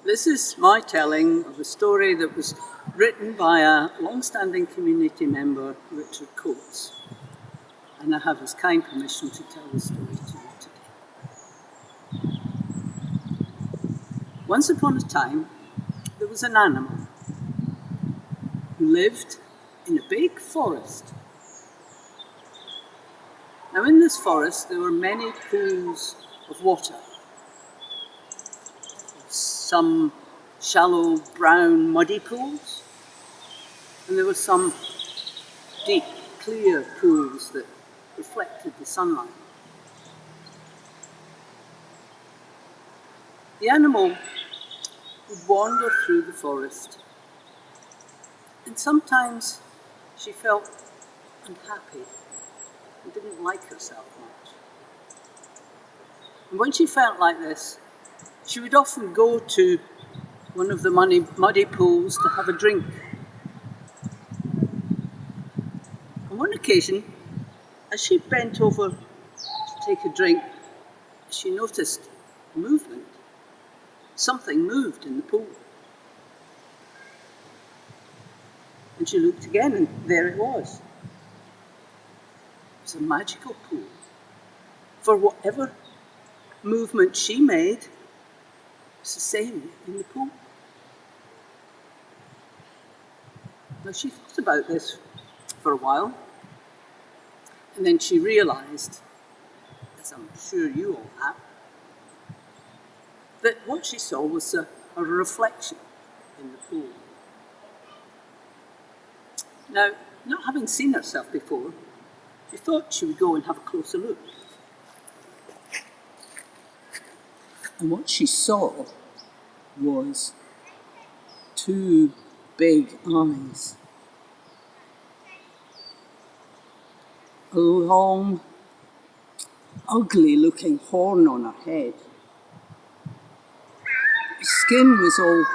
This is my telling of a story that was written by a long-standing community member, Richard Coates, and I have his kind permission to tell the story to you today. Once upon a time, there was an animal who lived in a big forest. Now, in this forest, there were many pools of water. Some shallow, brown, muddy pools, and there were some deep, clear pools that reflected the sunlight. The animal would wander through the forest, and sometimes she felt unhappy and didn't like herself much. And when she felt like this, she would often go to one of the muddy pools to have a drink. On one occasion, as she bent over to take a drink, she noticed movement. Something moved in the pool. And she looked again, and there it was. It was a magical pool. For whatever movement she made, it's the same in the pool. Now, she thought about this for a while, and then she realised, as I'm sure you all have, that what she saw was a reflection in the pool. Now, not having seen herself before, she thought she would go and have a closer look. And what she saw was two big eyes. A long, ugly-looking horn on her head. Her skin was all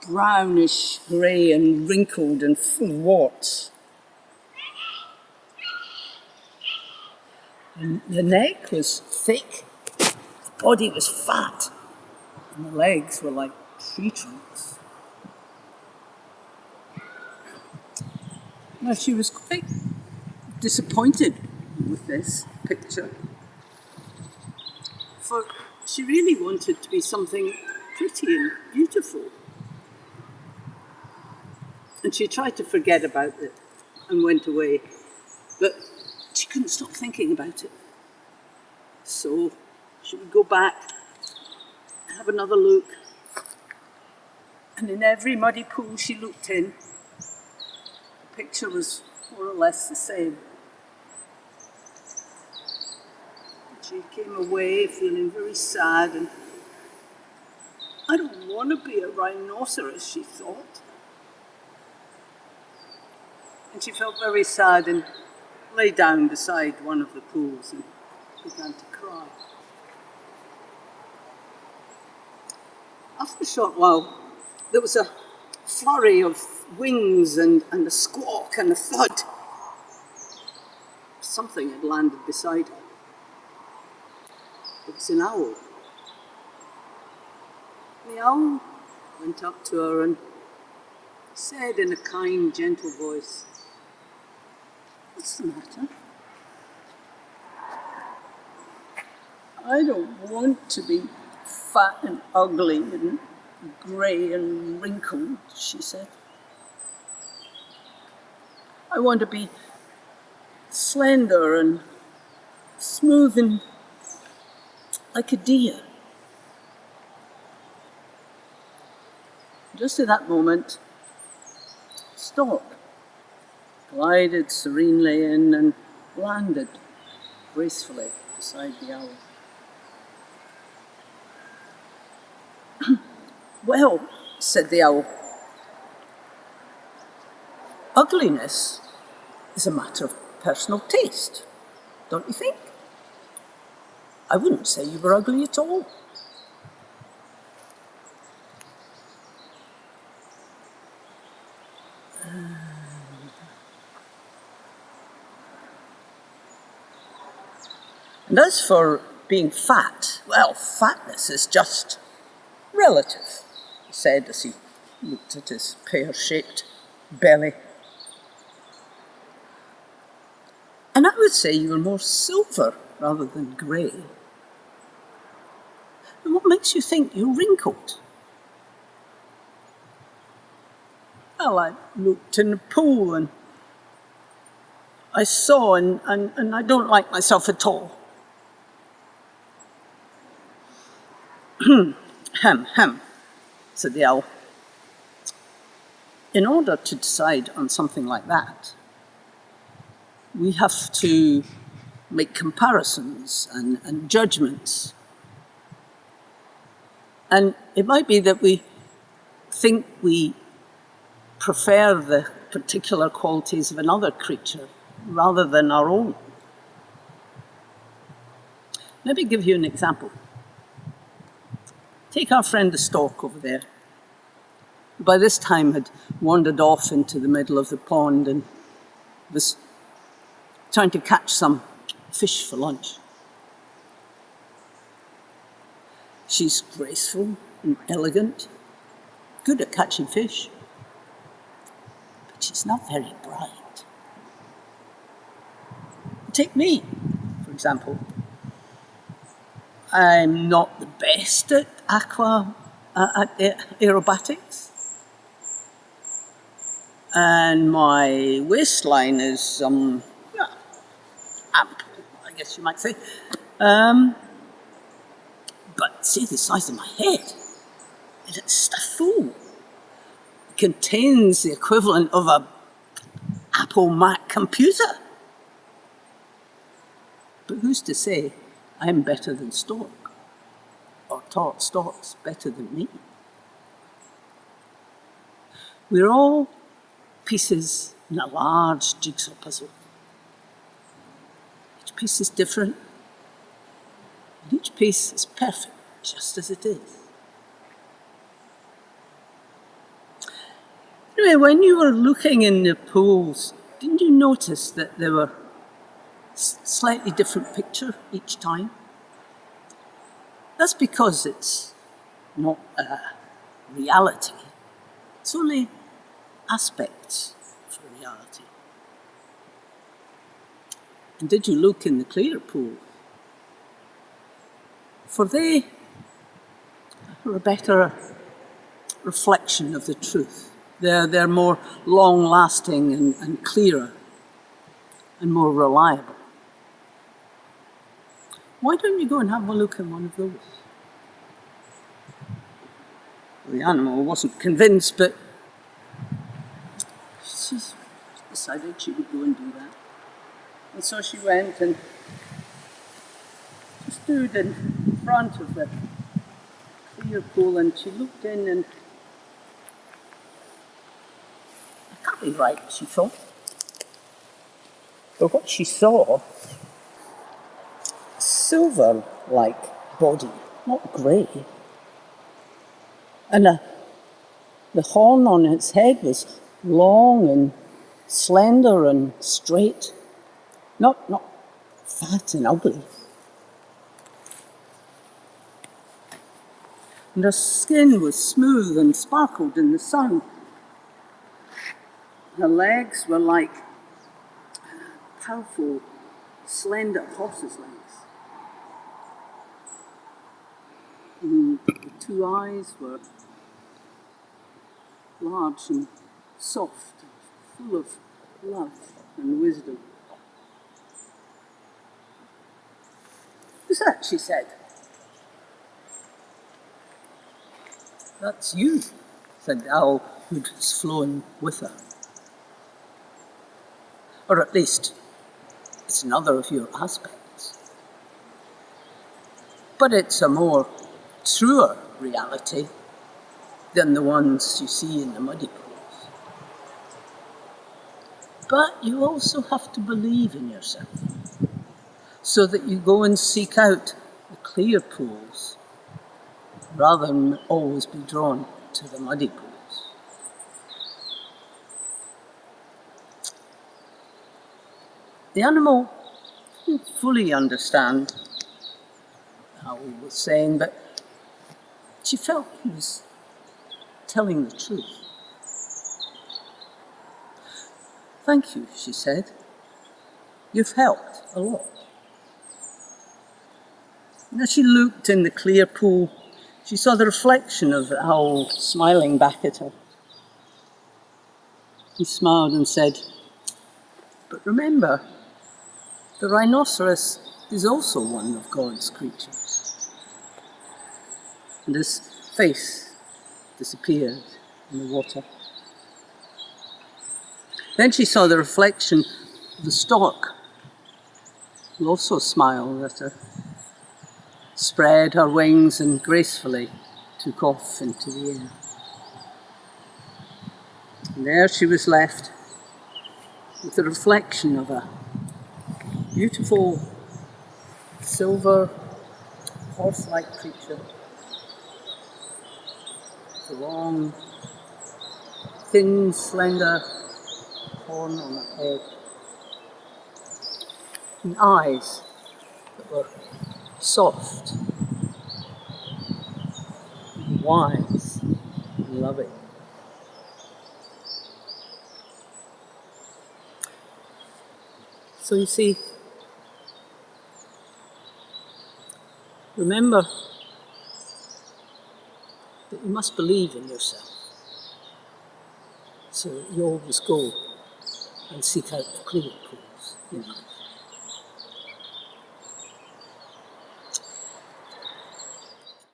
brownish grey and wrinkled and full of warts. And the neck was thick, the body was fat, and the legs were like tree trunks. Now, she was quite disappointed with this picture, for she really wanted to be something pretty and beautiful. And she tried to forget about it and went away, but she couldn't stop thinking about it. So she would go back and have another look, and in every muddy pool she looked in, the picture was more or less the same. And she came away feeling very sad, and I don't want to be a rhinoceros, she thought. And she felt very sad and lay down beside one of the pools and began to cry. After a short while, there was a flurry of wings and a squawk and a thud. Something had landed beside her. It was an owl. The owl went up to her and said in a kind, gentle voice, "What's the matter? I don't want to be fat and ugly and grey and wrinkled," she said. "I want to be slender and smooth and like a deer." Just at that moment, a stork glided serenely in and landed gracefully beside the owl. "Well," said the owl, "ugliness is a matter of personal taste, don't you think? I wouldn't say you were ugly at all." And as for being fat, well, fatness is just relative, he said as he looked at his pear-shaped belly. And I would say you were more silver rather than grey. And what makes you think you're wrinkled? Well, I looked in the pool and I saw, and I don't like myself at all. Hem, said the owl. In order to decide on something like that, we have to make comparisons and judgments. And it might be that we think we prefer the particular qualities of another creature rather than our own. Let me give you an example. Take our friend the stork over there, who by this time had wandered off into the middle of the pond and was trying to catch some fish for lunch. She's graceful and elegant, good at catching fish, but she's not very bright. Take me, for example. I'm not the best at aerobatics, and my waistline is ample, I guess you might say. But see the size of my head, and it's stuffed full. It contains the equivalent of a Apple Mac computer. But who's to say I'm better than Stork, or Stork's better than me? We're all pieces in a large jigsaw puzzle. Each piece is different, and each piece is perfect, just as it is. Anyway, when you were looking in the pools, didn't you notice that there were slightly different picture each time? That's because it's not a reality. It's only aspects of reality. And did you look in the clear pool? For they are a better reflection of the truth. They're more long-lasting and clearer and more reliable. Why don't you go and have a look in one of those? Well, the animal wasn't convinced, but she decided she would go and do that. And so she went and she stood in front of the clear pool and she looked in, and it can't be right, she thought. But what she saw, silver-like body, not grey. And the horn on its head was long and slender and straight, not fat and ugly. And her skin was smooth and sparkled in the sun. Her legs were like powerful, slender horse's legs. And the two eyes were large and soft, full of love and wisdom. "Who's that?" she said. "That's you," said the owl who was flown with her. "Or at least, it's another of your aspects. But it's a more truer reality than the ones you see in the muddy pools. But you also have to believe in yourself, so that you go and seek out the clear pools rather than always be drawn to the muddy pools." The animal didn't fully understand how he was saying, but She felt he was telling the truth. "Thank you," she said. "You've helped a lot." And as she looked in the clear pool, she saw the reflection of the owl smiling back at her. He smiled and said, "But remember, the rhinoceros is also one of God's creatures." And his face disappeared in the water. Then she saw the reflection of the stork, who also smiled at her, spread her wings and gracefully took off into the air. And there she was left with the reflection of a beautiful silver horse-like creature with a long, thin, slender horn on her head, and eyes that were soft, wise, and loving. So you see, remember that you must believe in yourself, so that you always go and seek out the clear pools in life.